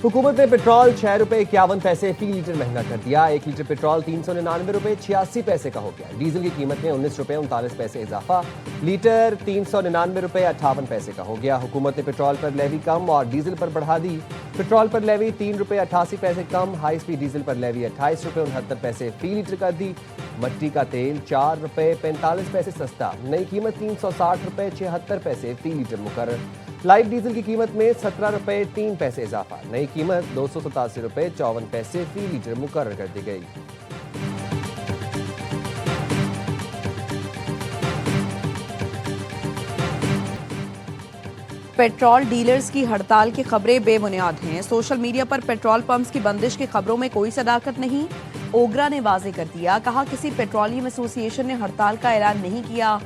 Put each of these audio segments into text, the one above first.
हुकूमत ने पेट्रोल 6 रुपए 51 पैसे फी लीटर महंगा कर दिया। 1 लीटर पेट्रोल 399 रुपए 86 पैसे का हो गया। डीजल की कीमत में 19 रुपए 39 पैसे इजाफा, लीटर 399 रुपए 58 पैसे का हो गया। हुकूमत ने पेट्रोल पर लेवी कम और डीजल पर बढ़ा दी। पेट्रोल पर लेवी 3 रुपए 88 पैसे कम, हाई स्पीड डीजल पर लेवी 28 रुपए 69 पैसे फी लीटर कर दी। मट्टी का तेल 4 रुपए 45 पैसे सस्ता, नई कीमत 360 रुपए 76 पैसे फी लीटर मुकर्रर। लाइट डीजल की कीमत में 17 रुपए 3 पैसे इजाफा, नई कीमत 287 रुपए 54 पैसे फी लीटर मुकर्रर कर दी गई। पेट्रोल डीलर्स की हड़ताल की खबरें बेबुनियाद हैं। सोशल मीडिया पर पेट्रोल पंप्स की बंदिश की खबरों में कोई सदाकत नहीं। ओगरा ने वाजे कर दिया, कहा किसी पेट्रोलियम एसोसिएशन ने हड़ताल का ऐलान नहीं किया।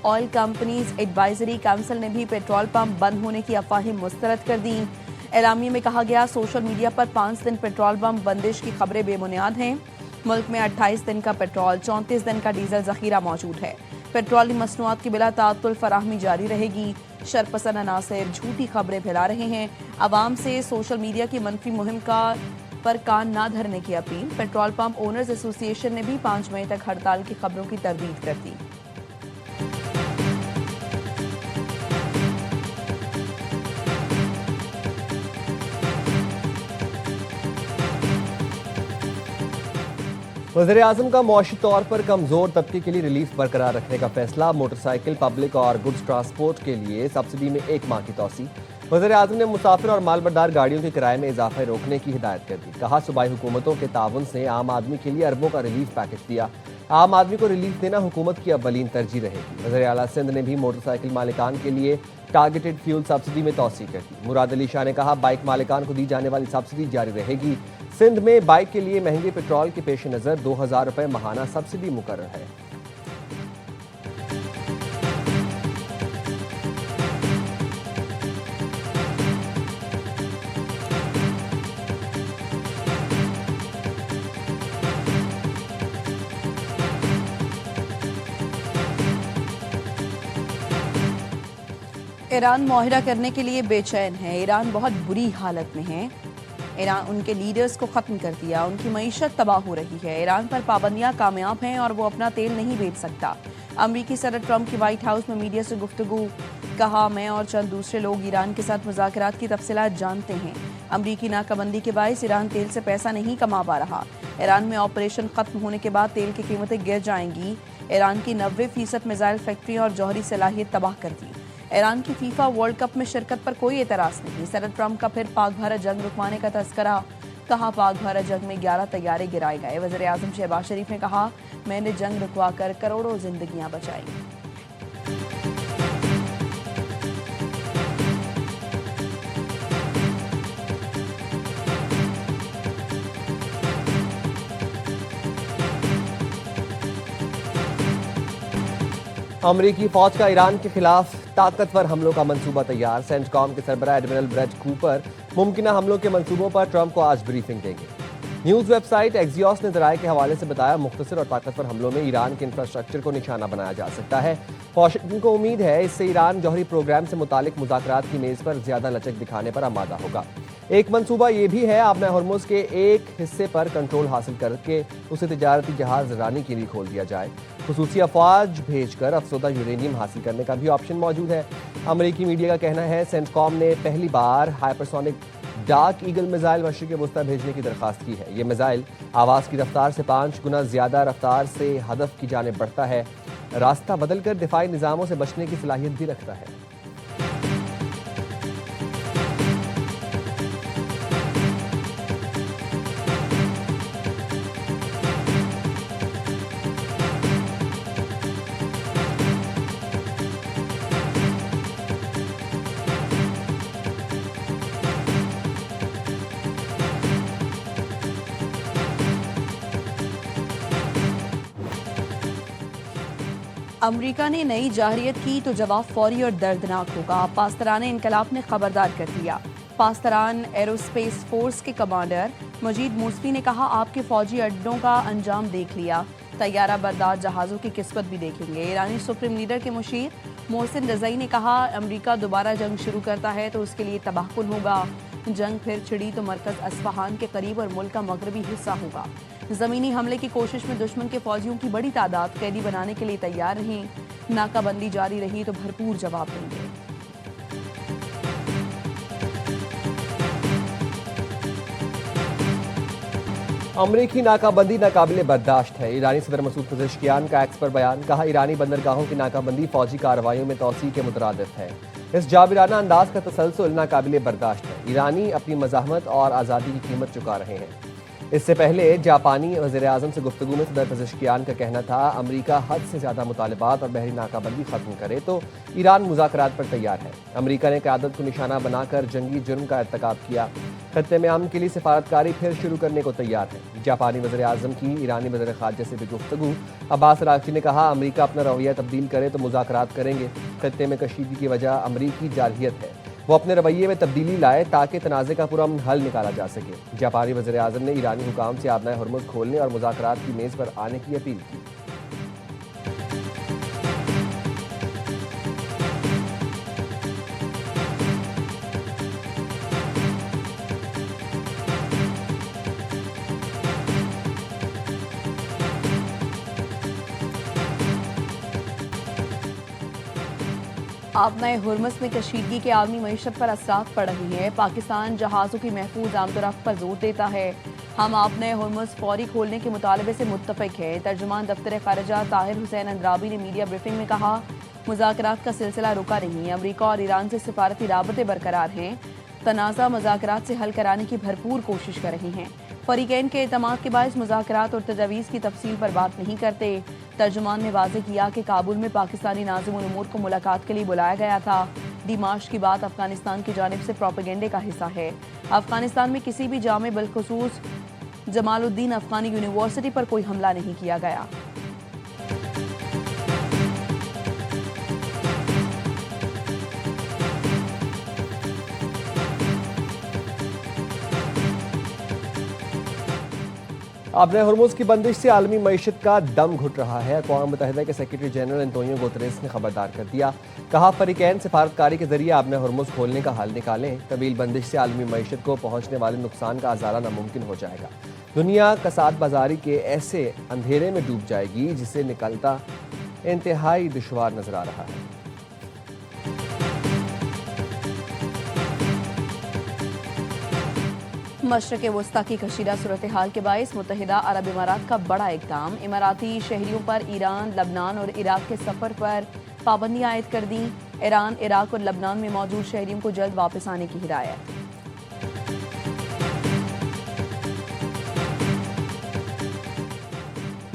ऑयल कंपनीज एडवाइजरी काउंसिल ने भी पेट्रोल पंप बंद होने की अफवाहें मुस्तरद कर दी। एलामिया में कहा गया, सोशल मीडिया पर 5 दिन पेट्रोल पंप बंदिश की खबरें बेबुनियाद हैं। मुल्क में 28 दिन का पेट्रोल, 34 दिन का डीजल जखीरा मौजूद है। पेट्रोलियम मसनूआत की बिला ताअत्तुल फराहमी जारी रहेगी। शरपसंद अनासर झूठी खबरें फैला रहे हैं। आवाम से सोशल मीडिया की मनफी मुहिम पर कान ना धरने की appeal. Petrol pump owners association ने भी 5 मई तक हड़ताल की खबरों की तरदीद कर दी। वज़ीर-ए-आज़म का मुआशी तौर पर कमजोर तबके के लिए रिलीफ बरकरार रखने का फैसला। मोटरसाइकिल, पब्लिक और गुड्स ट्रांसपोर्ट के लिए सब्सिडी में 1 माह की तोसी। वज़ीर-ए-आज़म ने मुसाफिर और मालबरदार गाड़ियों के किराए में इजाफे रोकने की हिदायत कर दी। कहा, सूबाई हुकूमतों के ताउन से आम आदमी के लिए अरबों का रिलीफ पैकेज दिया। आम आदमी को रिलीफ देना हुकूमत की अव्वलीन तरजीह रहेगी। वज़ीर आला सिंध ने भी मोटरसाइकिल मालिकान के लिए टारगेटेड फ्यूल सब्सिडी में तोसी कर दी। मुराद अली शाह ने कहा, बाइक मालिकान को दी जाने वाली सब्सिडी जारी रहेगी। सिंध में बाइक के लिए महंगे पेट्रोल के पेश नज़र 2000 रुपए माहाना सब्सिडी मुकर्रर है। ईरान मुआहिदा करने के लिए बेचैन है। ईरान बहुत बुरी हालत में है। ईरान उनके लीडर्स को ख़त्म कर दिया, उनकी मईशत तबाह हो रही है। ईरान पर पाबंदियां कामयाब हैं और वो अपना तेल नहीं बेच सकता। अमरीकी सदर ट्रंप की व्हाइट हाउस में मीडिया से गुफ्तगू। कहा, मैं और चंद दूसरे लोग ईरान के साथ मुज़ाकरात की तफसीलात जानते हैं। अमरीकी नाकाबंदी के बायस ईरान तेल से पैसा नहीं कमा पा रहा। ईरान में ऑपरेशन ख़त्म होने के बाद तेल की कीमतें गिर जाएंगी। ईरान की 90% मिसाइल फैक्ट्री और जौहरी सलाहियत तबाह कर दी। ईरान की फीफा वर्ल्ड कप में शिरकत पर कोई एतराज़ नहीं। सदर ट्रंप का फिर पाक भारत जंग रुकवाने का तस्करा। कहा, पाक भारत जंग में 11 तैयारे गिराए गए। वज़ीर-ए-आज़म शहबाज शरीफ ने कहा, मैंने जंग रुकवा कर करोड़ों जिंदगियां बचाई। अमरीकी फौज का ईरान के खिलाफ ताकतवर हमलों का मंसूबा तैयार। सेंटकॉम के सरबराह एडमिरल ब्रेट कूपर मुमकिन हमलों के मंसूबों पर ट्रंप को आज ब्रीफिंग देंगे। न्यूज वेबसाइट एक्सियोस ने ज़राए के हवाले से बताया, मुख्तसर और ताकतवर हमलों में ईरान के इंफ्रास्ट्रक्चर को निशाना बनाया जा सकता है। वाशिंगटन को उम्मीद है इससे ईरान जौहरी प्रोग्राम से मुतालिक मुज़ाकरात की मेज़ पर ज्यादा लचक दिखाने पर आमादा होगा। एक मंसूबा ये भी है, आपने हॉर्मुज़ के एक हिस्से पर कंट्रोल हासिल करके उसे तिजारती जहाज रानी के लिए खोल दिया जाए। खुसूसी अफवाज भेजकर अफसोदा यूरेनियम हासिल करने का भी ऑप्शन मौजूद है। अमरीकी मीडिया का कहना है, सेंटकॉम ने पहली बार हाइपरसोनिक डार्क ईगल मिसाइल मशरिक़ वस्ता भेजने की दरख्वास्त की है। ये मिसाइल आवाज़ की रफ्तार से 5 गुना ज़्यादा रफ्तार से हदफ की जानिब बढ़ता है। रास्ता बदलकर दिफाई निज़ामों से बचने की सलाहियत भी रखता है। अमरीका ने नई जाहिरियत की तो जवाब फौरी और दर्दनाक होगा। पास्तरान इनकलाब ने खबरदार कर दिया। पास्तरान एरोस्पेस फोर्स के कमांडर मजीद मूसवी ने कहा, आपके फौजी अड्डों का अंजाम देख लिया, तैयारा बरदार जहाज़ों की किस्मत भी देखेंगे। ईरानी सुप्रीम लीडर के मुशीर मोहसिन रज़ई ने कहा, अमरीका दोबारा जंग शुरू करता है तो उसके लिए तबाहकुन होगा। जंग फिर छिड़ी तो मरकज अस्फहान के करीब और मुल्क का मगरबी हिस्सा होगा। जमीनी हमले की कोशिश में दुश्मन के फौजियों की बड़ी तादाद कैदी बनाने के लिए तैयार रहीं। नाकाबंदी जारी रही तो भरपूर जवाब देंगे। अमरीकी नाकाबंदी नाकाबिले बर्दाश्त है। ईरानी सदर मसूद पजेश्कियान का एक्स पर बयान, कहा ईरानी बंदरगाहों की नाकाबंदी फौजी कार्रवाइयों में तोसी के मुतरादिफ है। इस जाबिराना अंदाज का तसलसल नाकाबिले बर्दाश्त है। ईरानी अपनी मज़ाहमत और आज़ादी की कीमत चुका रहे हैं। इससे पहले जापानी वज़ीर-ए-आज़म से गुफ्तगू में सदर पजेश्कियान का कहना था, अमरीका हद से ज़्यादा मुतालबात और बहरी नाकाबंदी ख़त्म करे तो ईरान मुज़ाकरात पर तैयार है। अमरीका ने क़यादत को निशाना बनाकर जंगी जुर्म का इर्तिकाब किया। खत्ते में अमन के लिए सिफारतकारी फिर शुरू करने को तैयार है। जापानी वज़ीर-ए-आज़म की ईरानी वज़ीर ख़ारजा से भी गुफ्तगू। अब्बास अराग़ची ने कहा, अमरीका अपना रवैया तब्दील करे तो मुज़ाकरात करेंगे। खत्ते में कशीदगी की वजह अमरीकी जारहियत है, वो अपने रवैये में तब्दीली लाए ताकि तनाज़े का पूरा हल निकाला जा सके। जापानी वज़ीर-ए-आज़म ने ईरानी हुकाम से आबनाए हुर्मुज़ खोलने और मुज़ाकरात की मेज़ पर आने की अपील की। आबनाए हुर्मुज़ में कशीदगी के आलमी मईशत पर असरात पड़ रही है। पाकिस्तान जहाज़ों की महफूज आमदोरफ्त पर जोर देता है। हम आबनाए हुर्मुज़ फौरी खोलने के मुतालबे से मुत्तफ़िक है। तर्जुमान दफ्तर ख़ारिजा ताहिर हुसैन अंद्राबी ने मीडिया ब्रीफिंग में कहा, मुज़ाकरात का सिलसिला रुका नहीं। अमरीका और ईरान से सिफारती राबते बरकरार हैं। तनाज़ा मुज़ाकरात से हल कराने की भरपूर कोशिश कर रही हैं। फ़रीक़ैन के एतमाद के बायस मुज़ाकरात और तजावीज़ की तफसील पर बात नहीं करते। तर्जुमान ने वाज़ेह किया कि काबुल में पाकिस्तानी नाज़िमुल उमूर को मुलाकात के लिए बुलाया गया था। डिमाश की बात अफगानिस्तान की जानिब से प्रोपेगेंडे का हिस्सा है। अफगानिस्तान में किसी भी जामे बिलखुसूस जमालुद्दीन अफगानी यूनिवर्सिटी पर कोई हमला नहीं किया गया। आबनाए हुर्मुज़ की बंदिश से आलमी मईशत का दम घुट रहा है। अक़वाम मुत्तहिदा के सेक्रेटरी जनरल एंटोनियो गुतरेस ने खबरदार कर दिया। कहा, फ़रीक़ैन सिफारतकारी के जरिए आबनाए हुर्मुज़ खोलने का हल निकालें। तवील बंदिश से आलमी मईशत को पहुँचने वाले नुकसान का अज़ाला नामुमकिन हो जाएगा। दुनिया कसाद बाजारी के ऐसे अंधेरे में डूब जाएगी जिसे निकलता इंतहाई दुश्वार नजर आ रहा है। मशरक़ वस्ता की कशीदा सूरत हाल के बायस मुत्तहिदा अरब इमारात का बड़ा इक़दाम। इमाराती शहरियों पर ईरान, लबनान और इराक के सफ़र पर पाबंदियाँ आयद कर दी। ईरान, इराक और लबनान में मौजूद शहरियों को जल्द वापस आने की हिदायत।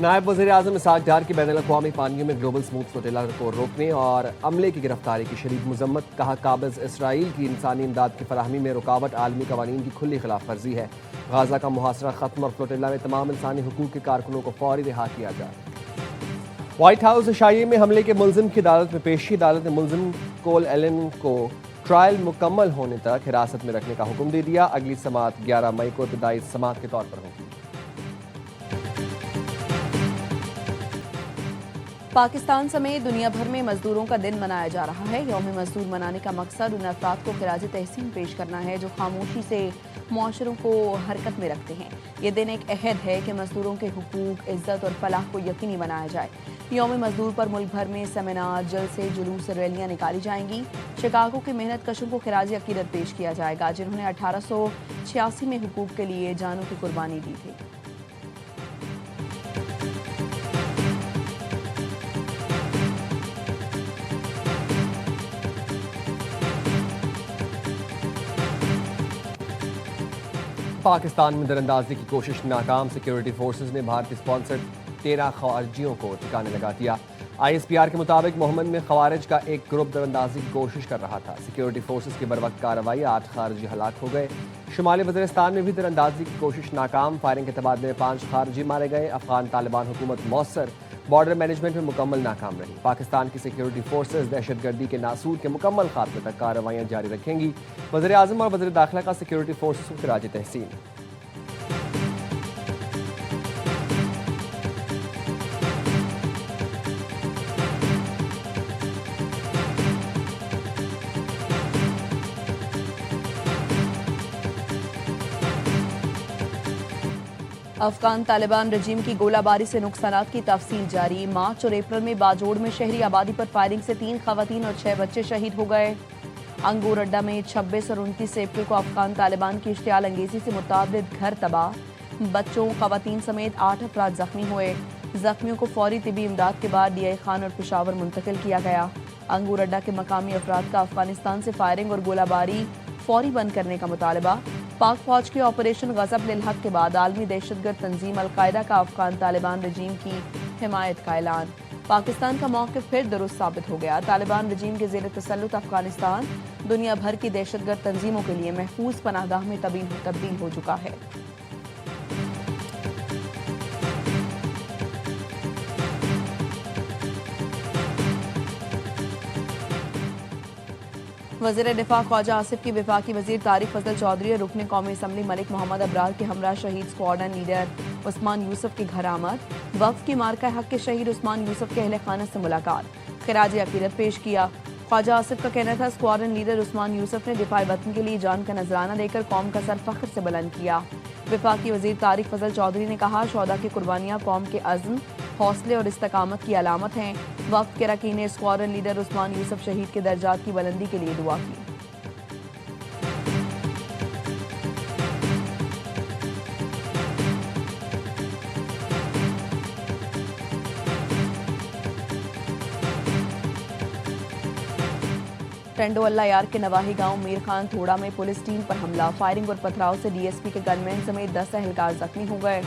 नायब वज़ीर-ए-आज़म इसहाक़ डार की बैनुल-अक़वामी पानियों में ग्लोबल स्मूथ फ्लोटिला को रोकने और अमले की गिरफ्तारी की शदीद मज़म्मत। कहा, काबिज़ इसराइल की इंसानी इमदाद की फराहमी में रुकावट आलमी कवानीन की खुली खिलाफ वर्जी है। गाज़ा का मुहासरा ख़त्म और फ्लोटिला में तमाम इंसानी हुकूक के कारकुनों को फौरी रिहा किया जाए। व्हाइट हाउस इशाइये में हमले के मुलजिम की अदालत में पेशी। अदालत ने मुलजिम कोल एलन को ट्रायल मुकम्मल होने तक हिरासत में रखने का हुक्म दे दिया। अगली समाअत 11 मई को इब्तदाई समाअत के तौर पर होगी। पाकिस्तान समेत दुनिया भर में मजदूरों का दिन मनाया जा रहा है। यौम मजदूर मनाने का मकसद उन अफराद को खिराज तहसीन पेश करना है जो खामोशी से मुआशरों को हरकत में रखते हैं। ये दिन एक अहद है कि मजदूरों के हुकूक, इज्जत और फलाह को यकीनी बनाया जाए। यौम मजदूर पर मुल्क भर में सेमिनार, जलसे, जुलूस और रैलियाँ निकाली जाएंगी। शिकागो के मेहनत कशों को खिराज अकीदत पेश किया जाएगा जिन्होंने 1886 में हुकूक के लिए जानों की कुर्बानी दी थी। पाकिस्तान में दरअंदाजी की कोशिश नाकाम। सिक्योरिटी फोर्सेज ने भारतीय स्पॉन्सर्ड 13 खवारिजियों को ठिकाने लगा दिया। ISPR के मुताबिक मोहम्मद में खवारिज का एक ग्रुप दरअंदाजी की कोशिश कर रहा था। सिक्योरिटी फोर्सेज की बरवक्त कार्रवाई 8 खारजी हलाक हो गए। शुमाली वज़ीरिस्तान में भी दरअंदाजी की कोशिश नाकाम। फायरिंग के तबादले में 5 खारजी मारे गए। अफगान तालिबान हुकूमत मौसर बॉर्डर मैनेजमेंट में मुकम्मल नाकाम रही। पाकिस्तान की सिक्योरिटी फोर्सेज दहशतगर्दी के नासूर के मुकम्मल खात्मे तक कार्रवाइयाँ जारी रखेंगी। वज़ीर-ए-आज़म और वज़ीर दाखिला का सिक्योरिटी फोर्सेज को खिराज तहसीन। अफगान तालिबान रजीम की गोलाबारी से नुकसानात की तफसील जारी। मार्च और अप्रैल में बाजोड़ में शहरी आबादी पर फायरिंग से 3 खवातीन और 6 बच्चे शहीद हो गए। अंगूर अड्डा में 26 और 29 अप्रैल को अफगान तालिबान की इश्तियाल अंगेजी से मुताबिद घर तबाह, बच्चों खवातीन समेत 8 अफराद जख्मी हुए। जख्मियों को फौरी तिबी इमदाद के बाद डीआई खान और पेशावर मुंतकिल किया गया। अंगूर अड्डा के मकामी अफराद का अफगानिस्तान से फायरिंग और गोलाबारी फौरी बंद करने का मुतालबा। पाक फौज के ऑपरेशन गजब लिल हक के बाद आलमी दहशतगर्द तंजीम अलकायदा का अफगान तालिबान रजीम की हिमायत का ऐलान। पाकिस्तान का मौक़िफ़ फिर दुरुस्त साबित हो गया। तालिबान रजीम के ज़ेर तसल्लुत अफगानिस्तान दुनिया भर की दहशतगर्द तंजीमों के लिए महफूज पनाहगाह में तब्दील हो चुका है। वज़ीर दिफा ख्वाजा आसिफ की वफाकी वज़ीर तारिक फजल चौधरी और रुकन कौमी असम्बली मलिक मोहम्मद अबरार के हमरा शहीद स्क्वाड्रन लीडर उस्मान यूसुफ के घर आमद। वक्फ की मार्का हक के शहीद उस्मान यूसुफ के अहले खाना से मुलाकात, खिराज अकीदत पेश किया। ख्वाजा आसिफ का कहना था स्क्वाड्रन लीडर उस्मान यूसुफ ने दिफाए वतन के लिए जान का नजराना देकर कौम का सर फख्र से बुलंद किया। वफाकी वज़ीर तारिक फजल चौधरी ने कहा शोहदा की कुर्बानियाँ कौम के अज़्म, हौसले और इस्तकामत की अलामत हैं। वक्त के रकीन ने स्क्वाड्रन लीडर उस्मान यूसुफ शहीद के दर्जात की बुलंदी के लिए दुआ की। टंडो अल्लाह यार के नवाही गांव मीर खान थोड़ा में पुलिस टीम पर हमला, फायरिंग और पथराव से डीएसपी के गनमैन समेत 10 एहलकार जख्मी हो गए।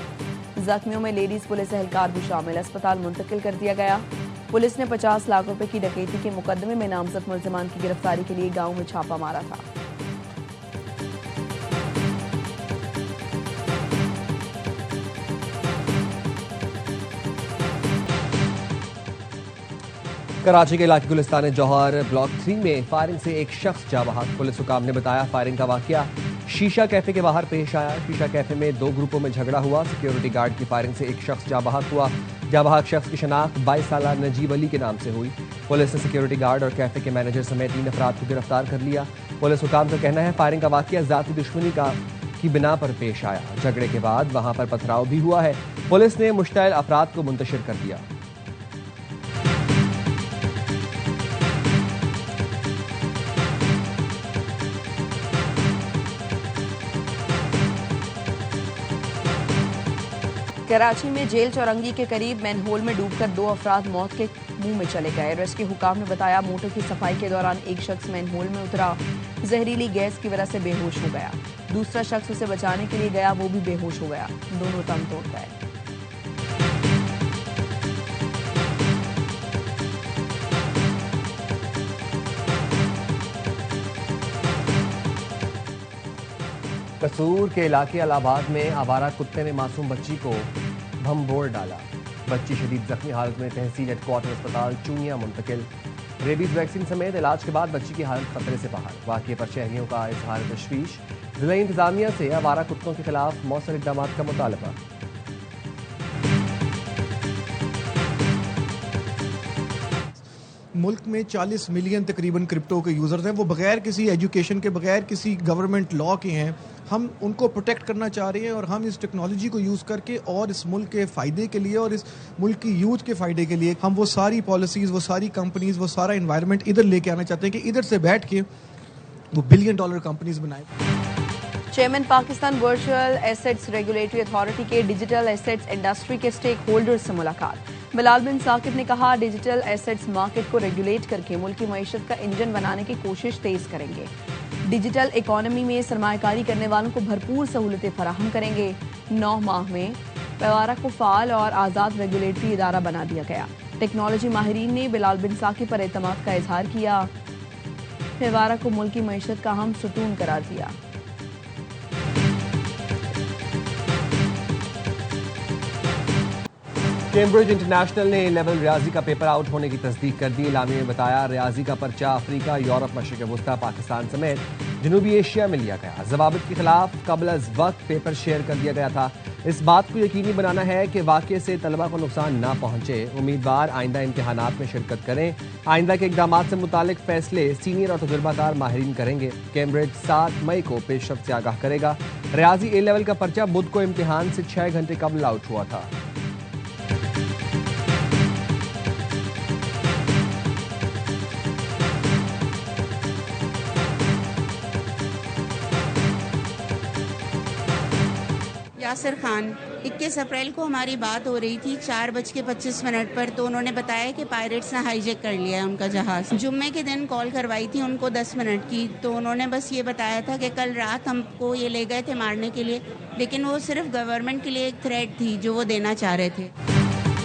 जख्मियों में लेडीज पुलिस एहलकार भी शामिल, अस्पताल मुंतकिल कर दिया गया। पुलिस ने 50 लाख रुपए की डकैती के मुकदमे में नामजद मुल्जिमान की गिरफ्तारी के लिए गांव में छापा मारा था। कराची के इलाके गुलिस्तान जौहर ब्लॉक 3 में फायरिंग से एक शख्स जा बहक। पुलिस हुकाम ने बताया फायरिंग का वाकया शीशा कैफे के बाहर पेश आया। शीशा कैफे में 2 ग्रुपों में झगड़ा हुआ। सिक्योरिटी गार्ड की फायरिंग से एक शख्स जा बहक हुआ। जा बहक शख्स की शनाख्त 22 साला नजीब अली के नाम से हुई। पुलिस ने सिक्योरिटी गार्ड और कैफे के मैनेजर समेत 3 अफराद को गिरफ्तार कर लिया। पुलिस हुकाम का कहना है फायरिंग का वाकया जाती दुश्मनी की बिना पर पेश आया। झगड़े के बाद वहां पर पथराव भी हुआ है। पुलिस ने मुश्तइल अफराद को मुंतशिर कर दिया। कराची में जेल चौरंगी के करीब मैनहोल में डूबकर 2 अफराद मौत के मुंह में चले गए। रेस्क्यू हुकाम ने बताया मोटर की सफाई के दौरान एक शख्स मैनहोल में उतरा, जहरीली गैस की वजह से बेहोश हो गया। दूसरा शख्स उसे बचाने के लिए गया, वो भी बेहोश हो गया। दोनों दम तोड़ गए। कसूर के इलाके इलाहाबाद में आवारा कुत्ते ने मासूम बच्ची को भंबोड़ डाला। बच्ची शदीद जख्मी हालत में तहसील हेडक्वार्टर अस्पताल चूनिया मुंतकिल। रेबीज वैक्सीन समेत इलाज के बाद बच्ची की हालत खतरे से बाहर। वाक़े पर शहरियों का इजहार तशवीश। जिला इंतजामिया से आवारा कुत्तों के खिलाफ मौसर इक़दाम का मुतालबा। मुल्क में 40 मिलियन तकरीबन क्रिप्टो के यूज़र्स हैं। वो बगैर किसी एजुकेशन के, बगैर किसी गवर्नमेंट लॉ के हैं। हम उनको प्रोटेक्ट करना चाह रहे हैं और हम इस टेक्नोलॉजी को यूज़ करके और इस मुल्क के फ़ायदे के लिए और इस मुल्क की यूथ के फ़ायदे के लिए हम वो सारी पॉलिसीज़, वो सारी कंपनीज़, वो सारा इन्वायरमेंट इधर लेके आना चाहते हैं कि इधर से बैठ के वो $बिलियन कंपनीज़ बनाए। Chairman Pakistan virtual assets regulatory authority के डिजिटल एसेट्स इंडस्ट्री के स्टेक होल्डर्स से मुलाकात। बिलाल बिन साकिब ने कहा डिजिटल एसेट्स मार्केट को रेगुलेट करके मुल्क की मईशत का इंजन बनाने की कोशिश तेज करेंगे। डिजिटल इकोनॉमी में सरमायाकारी करने वालों को भरपूर सहूलतें फराहम करेंगे। 9 माह में पेवारा को फाल और आज़ाद रेगुलेटरी इदारा बना दिया गया। टेक्नोलॉजी माहिरीन ने बिलाल बिन साकिब पर एतमाद का इजहार किया। पेवारा को मुल्क की मईशत का अहम सुतून करार दिया। कैम्ब्रिज इंटरनेशनल ने लेवल रियाजी का पेपर आउट होने की तस्दीक कर दी। इलामी में बताया रियाजी का पर्चा अफ्रीका, यूरोप, मशरिक वस्ता, पाकिस्तान समेत जनूबी एशिया में लिया गया। जवाबित के खिलाफ कबल अज वक्त पेपर शेयर कर दिया गया था। इस बात को यकीनी बनाना है कि वाक़े से तलबा को नुकसान ना पहुंचे। उम्मीदवार आइंदा इम्तिहानात में शिरकत करें। आइंदा के इकदाम से मुतालिक फैसले सीनियर और तजुर्बाकार माहिरीन करेंगे। कैम्ब्रिज 7 मई को पेशरफ से आगाह करेगा। रियाजी ए लेवल का पर्चा बुध को इम्तिहान से 6 घंटे कबल आउट हुआ था। यासिर खान, 21 अप्रैल को हमारी बात हो रही थी 4:25 पर, तो उन्होंने बताया कि पायरेट्स ने हाईजैक कर लिया है उनका जहाज। जुम्मे के दिन कॉल करवाई थी उनको 10 मिनट की, तो उन्होंने बस ये बताया था कि कल रात हमको ये ले गए थे मारने के लिए, लेकिन वो सिर्फ गवर्नमेंट के लिए एक थ्रेट थी जो वो देना चाह रहे थे।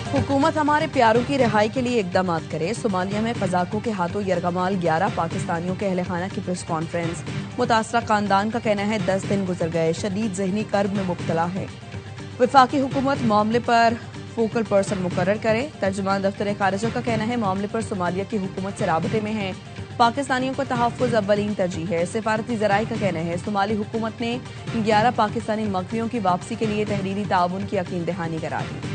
हुकूमत हमारे प्यारों की रिहाई के लिए इकदाम करे। सोमालिया में कजाकों के हाथों यरगमाल 11 पाकिस्तानियों के अहले खाना की प्रेस कॉन्फ्रेंस। मुतासरा खानदान का कहना है 10 दिन गुजर गए, शदीद जहनी कर्ब में मुब्तला है। वफाकी हुकूमत मामले पर फोकल पर्सन मुकर्रर करे। तर्जुमान दफ्तर खारिजा का कहना है मामले पर सोमालिया की हुकूमत से राबते में है। पाकिस्तानियों को तहफ़्फ़ुज़ अव्वलीन तरजीह है। सिफारती ज़राए का कहना है सोमाली हुकूमत ने 11 पाकिस्तानी मगवियों की वापसी के लिए तहरीरी ताउन की यकीन दहानी करा दी।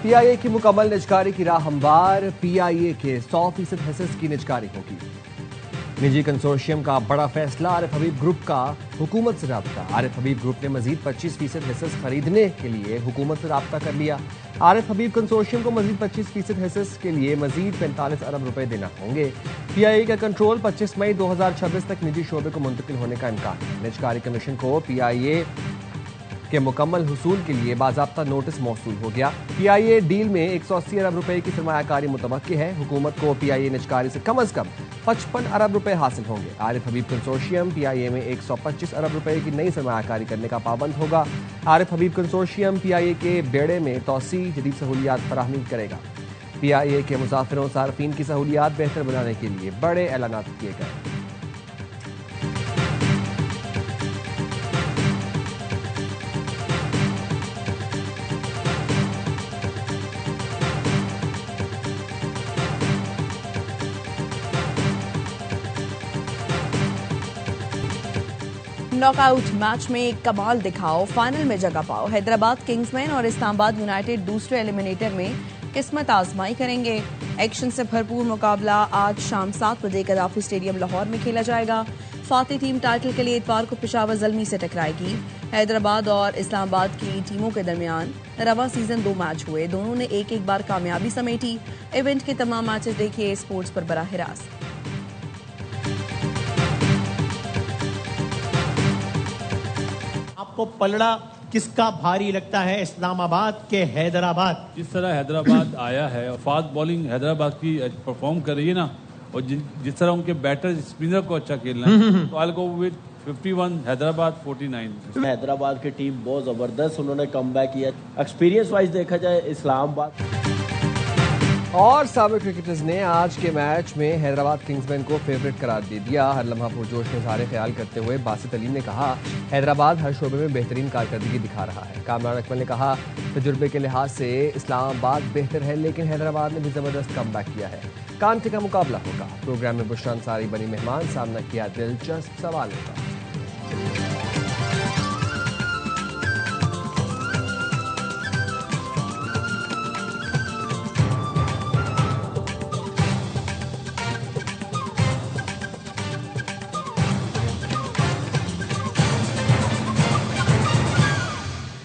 पीआईए की मुकम्मल निजकारी की राह हमवार। पीआईए के 100% हिस्सेस की निजकारी होगी। निजी कंसोर्शियम का बड़ा फैसला। आरिफ हबीब ग्रुप का हुकूमत से राब्ता। आरिफ हबीब ग्रुप ने मजीद 25% हिस्सेस खरीदने के लिए हुकूमत से राब्ता कर लिया। आरिफ हबीब कंसोर्शियम को मजीद 25% हिस्सेस के लिए मजीद 45 अरब रुपए देना होंगे। पीआईए का कंट्रोल 25 मई 2026 तक निजी शोबे को मुंतकिल होने का इम्कान है। निजकारी कमीशन को पीआईए के मुकम्मल हुसूल के लिए बाज़ाब्ता नोटिस मौसूल हो गया। पीआईए डील में 180 अरब रुपए की सरमायाकारी मुतवक्की है। हुकूमत को पीआईए निजकारी से कम 55 अरब रुपए हासिल होंगे। आरिफ हबीब कंसोर्शियम पीआईए में 125 अरब रुपए की नई सरमायाकारी करने का पाबंद होगा। आरिफ हबीब कंसोर्शियम पीआईए के बेड़े में तोसी जदीद सहूलियात फराहमी करेगा। पीआईए के मुसाफिरों सार्फिन की सहूलियात बेहतर बनाने के लिए बड़े ऐलानात किए गए। नॉकआउट मैच में एक कमाल दिखाओ, फाइनल में जगह पाओ। हैदराबाद किंग्समैन और इस्लामाबाद यूनाइटेड दूसरे एलिमिनेटर में किस्मत आजमाई करेंगे। एक्शन से भरपूर मुकाबला आज शाम 7 बजे गद्दाफी स्टेडियम लाहौर में खेला जाएगा। फाती टीम टाइटल के लिए इतवार को पेशावर ज़ल्मी से टकराएगी। हैदराबाद और इस्लामाबाद की टीमों के दरमियान रवा सीजन 2 मैच हुए, दोनों ने एक एक बार कामयाबी समेटी। इवेंट के तमाम मैचेस देखिए स्पोर्ट्स पर बराह रास्त। आपको पलड़ा किसका भारी लगता है, इस्लामाबाद के हैदराबाद? जिस तरह हैदराबाद आया है और फास्ट बॉलिंग हैदराबाद की परफॉर्म कर रही है ना, और जिस तरह उनके बैटर स्पिनर को अच्छा खेलना है, तो I will go with 51 Hyderabad 49। Hyderabad की टीम बहुत जबरदस्त उन्होंने कमबैक किया। एक्सपीरियंस वाइज देखा जाए इस्लामाबाद और साबिक क्रिकेटर्स ने आज के मैच में हैदराबाद किंग्समैन को फेवरेट करार दे दिया। हर लम्हा पुरजोश में इज़हार ख्याल करते हुए बासित अली ने कहा हैदराबाद हर शोबे में बेहतरीन कारकर्दगी दिखा रहा है। कामरान अकमल ने कहा तजुर्बे के लिहाज से इस्लामाबाद बेहतर है, लेकिन हैदराबाद ने भी जबरदस्त कमबैक किया है। कांटे का मुकाबला होगा। प्रोग्राम में बुशरा अंसारी बनी मेहमान, सामना किया दिलचस्प सवालों का।